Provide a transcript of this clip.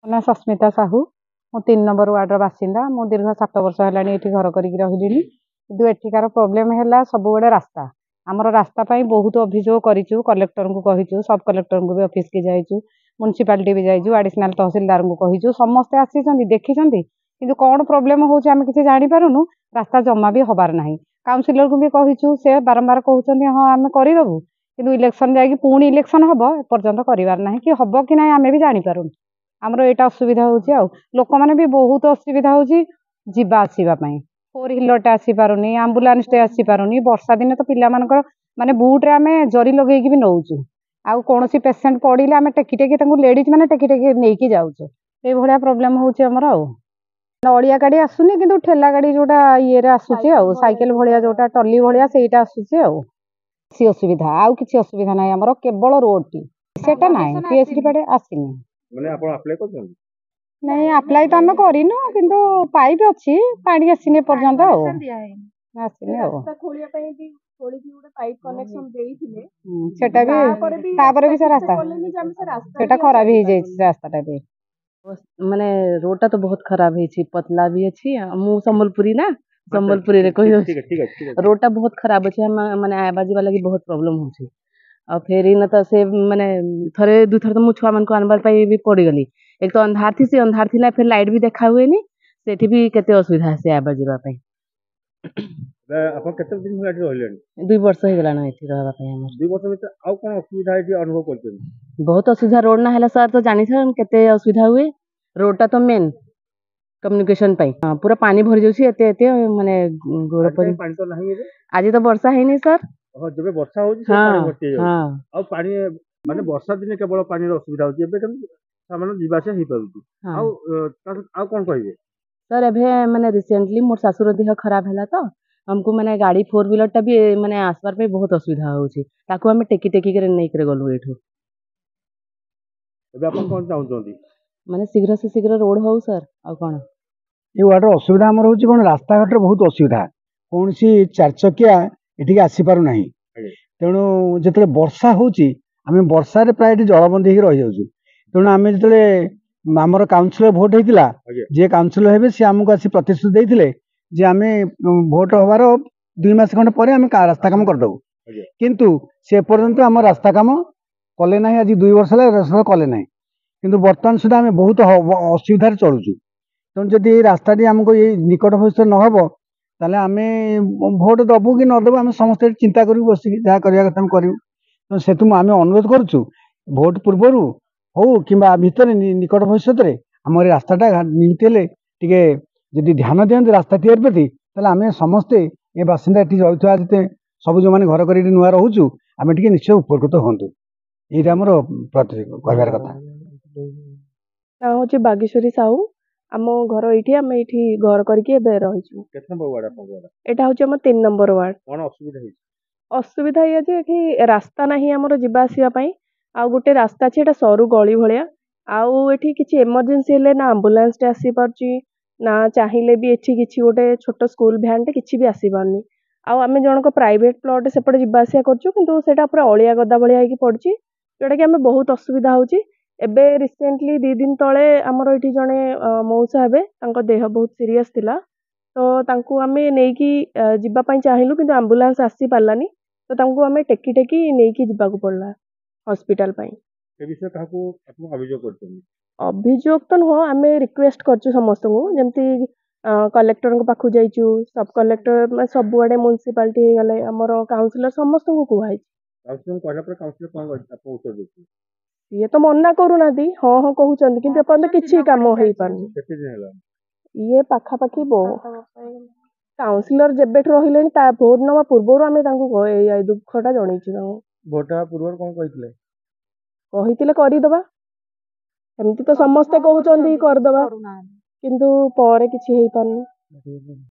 ना सस्मिता साहू मु 3 नंबर वार्डर बासिंदा मु दीर्घ 7 वर्ष है ये घर करके रही कि एठिकार प्रोब्लेम है सब रास्ता आमर रास्ता बहुत अभियोग करूँ कलेक्टर को कहीचु सब कलेक्टर को भी ऑफिस की जाइचु म्युनिसिपालिटी भी जाइचु एडिशनल तहसीलदार को कहीचु समस्ते आसी देखी कि कौन प्रोब्लेम होची आम किसी जानी पारुनु रास्ता जमा भी हबार ना काउंसिलर को भी कहीचु से बारंबार कहते हाँ आम करदेबू कि इलेक्शन जाकि पुणी इलेक्शन हम एपर्तंत करार ना कि हम कि ना आम भी जानीपारूँ आमर यहाँ असुविधा हो लोक मैंने भी बहुत असुविधा होवासवाई 4 व्हीलर आसी पारुनी आंबुलांस टे आसी पारुनी वर्षा दिन तो पिला मानकर माने बुट्रे आम जरी लगे भी नौचु आउ कौन पेसेंट पड़े आम टेकी टेकी लेडीज मैंने टेकी टेकी नहीं जाऊँ ये भाया प्रोब्लेम होमर अड़िया गाड़ी आसुनी कि ठेला गाड़ी जोटा ये आसूसी साइकेल भाया जोटा टली भाया से आसूसी असुविधा आउ कि असुविधा ना आमर केवल रोड टी सेटा ना पीएचडी पाड़े आसनी माने आपण अप्लाई करछन नहीं अप्लाई तो आम करिनु किंतु पाइप अच्छी पानी आसीने पर्यंत आसीने रास्ता खोलिया पई भी थोड़ी भी उडे पाइप कनेक्शन देइथिले सेटा भी तापर भी से रास्ता सेटा खराब ही जाई रास्ताटा भी माने रोडटा तो बहुत खराब है पतला भी अच्छी मु संबलपुरी ना संबलपुरी रे कहियो ठीक है रोडटा बहुत खराब अच्छे माने आवा जिबा लागि बहुत प्रॉब्लम होछि और फेर इन तो से माने थरे दु थर तो मु छुआ मन को आनबार पाई भी पड़ी गली एक तो अंधार थी से अंधार थिला फिर लाइट भी देखा हुए नी सेठी भी केते असुविधा से आबा जिबा पाई अपन केते दिन होला रहलेन 2 वर्ष हो गला ना एठी रहबा पाई हमर 2 वर्ष में आउ कोन असुविधा है अनुभव करछन बहुत असुविधा रोड ना हैला सर तो जानि छ केते असुविधा हुए रोडटा तो मेन कम्युनिकेशन पाई पूरा पानी भर जाउछि एते एते माने गोड़ पर पानी तो नहीं है आज तो वर्षा है नहीं सर हां जबे वर्षा होछि से पानी भर्ती जाउ आ पानी माने वर्षा दिन केवल पानी रो असुविधा होछि एबे केन सामान्य जीवासे ही पड़ुछि आ कोन कहिबे सर एभे माने रिसेंटली मोर सासुर देह खराब हैला तो हमको माने गाड़ी 4 व्हीलर टा भी माने आसबार पे बहुत असुविधा होछि ताको हम टेकी टेकी करे नै करे गलु एठो एबे अपन कोन चाहउछोंती माने शीघ्र से शीघ्र रोड हो सर आ कोन ये वाटर असुविधा हमर होछि कोन रास्ता घाट बहुत असुविधा कौन सी 4 चकिया एठी आसी पारु नाही तेणु जतले वर्षा होछि आमे वर्षा रे प्राय जलबंदी ही रहि जाउछु तेणु आमे जतले आमर काउंसिलर भोट हेतिला जे काउंसिलर हेबे से हमको आसी प्रतिश्रुति देइथिले जे आमे भोट होबार 2 मास खंड परे आमे रास्ता काम कर दबु किंतु से पर्यंत हम रास्ता काम कले नाही आज 2 वर्ष ला रास्ता कले नाही किंतु वर्तमान सुधा आमे बहुत असुविधा रे चलुछु तेणु जदि रास्ता टी हमको ये निकट भविष्य न हबो ताले आमे भोट दबु कि न दबु आमे समस्त चिंता करू बसी जहा करिया कथा हम करियो तो सेतु आमे अनुरोध करछु भोट पूर्वरु हो किंबा भीतर निकट भविष्य रे हमर रास्ताटा निमितेले टिके जदि ध्यान दियंत रास्ता तैयार प्रति ताले आमे समस्त ए बासिंदा एठी रहिथवा जते सब जो माने घर करी नुआ रहउछु आमे टिके निश्चय उपकृत होंतु एटा हमर कहबार कथा होची बागेश्वरी साहू आम घर ये आम ये घर करके रही एटा हूँ आम 3 नंबर वार्ड कोन असुविधा है असुविधा ये जे कि रास्ता नहीं आमर जीवा आसीबा पई आ गोटे रास्ता अछि एटा सरू गली भलिया आउ एठी किछि इमरजेंसी हेले ना एम्बुलेंस टे आसी परची ना चाहिले भी एठी किछि गोटे छोट स्कूल वैन टे किछि भी आसी पारनी आउ आमे जनक प्राइवेट प्लॉट सेपटे जीवा आसिया करछु किंतु सेटा पूरा अलिया गदा भलिया कि पड़ची जोटा कि आमे बहुत असुविधा होची एबे रिसेंटली 2 दिन तले आमर एठी जने मौसा हेबे तांको देह बहुत सीरियस थिला तो तांको आमे नेकी जीवा पई चाहिलु किंतु एम्बुलेंस आसी पालानी तो तांको आमे टेकी टेकी नेकी जीवा को पड़ला हॉस्पिटल पई ए विषय काहको अपन अभियोग करछन अभियोग तो न आमे रिक्वेस्ट करछु समस्त को जेमती कलेक्टर को पाखु जाइछु सब कलेक्टर सब आडे म्युनिसिपालिटी गले हमर काउंसिलर समस्त को कुहाई काउंसिलर कहला पर काउंसिलर कोन आपन उत्तर देछि ये तो मना करूना दी हाँ हाँ कहउछन किंतु अपन तो किछि काम होई पानी केते दिन हला ये पाखा पाखी बो काउंसिलर जेबेठ रहिलेनी ता भोट नवा पूर्वरु आमे तांको ए दुखटा जणैछु तांको भोटा पूर्वर कोन कहितिले करि दबा एमती तो समस्त कहउछन दी कर दबा किंतु परे किछि हेई पानी